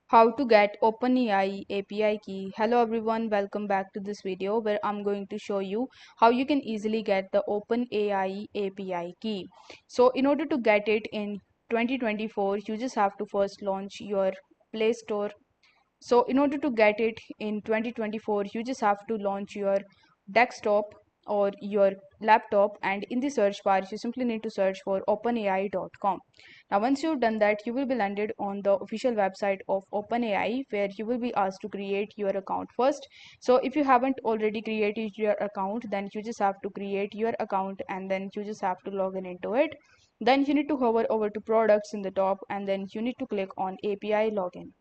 How to get OpenAI API key. Hello everyone, welcome back to this video where I'm going to show you how you can easily get the OpenAI API key. So in order to get it in 2024, you just have to first launch your Play Store. So in order to get it in 2024, you just have to launch your desktop or your laptop, and in the search bar you simply need to search for openai.com. Now once you've done that, you will be landed on the official website of OpenAI where you will be asked to create your account first. So if you haven't already created your account, then you just have to create your account and then you just have to log in into it. Then you need to hover over to products in the top and then you need to click on API login.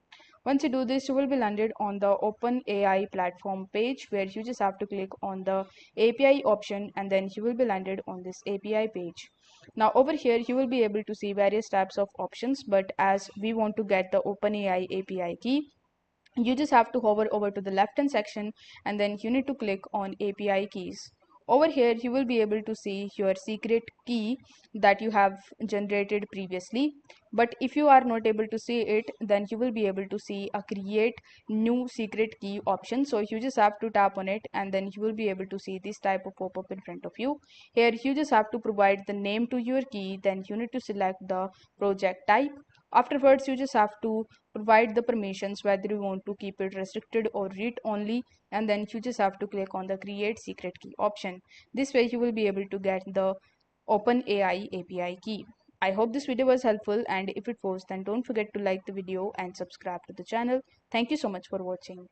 Once you do this, you will be landed on the OpenAI platform page where you just have to click on the API option and then you will be landed on this API page. Now over here you will be able to see various types of options, but as we want to get the OpenAI API key, you just have to hover over to the left hand section and then you need to click on API keys. Over here you will be able to see your secret key that you have generated previously, but if you are not able to see it, then you will be able to see a create new secret key option. So you just have to tap on it and then you will be able to see this type of pop-up in front of you. Here you just have to provide the name to your key, then you need to select the project type. Afterwards you just have to provide the permissions whether you want to keep it restricted or read only, and then you just have to click on the create secret key option. This way you will be able to get the OpenAI API key. I hope this video was helpful, and if it was, then don't forget to like the video and subscribe to the channel. Thank you so much for watching.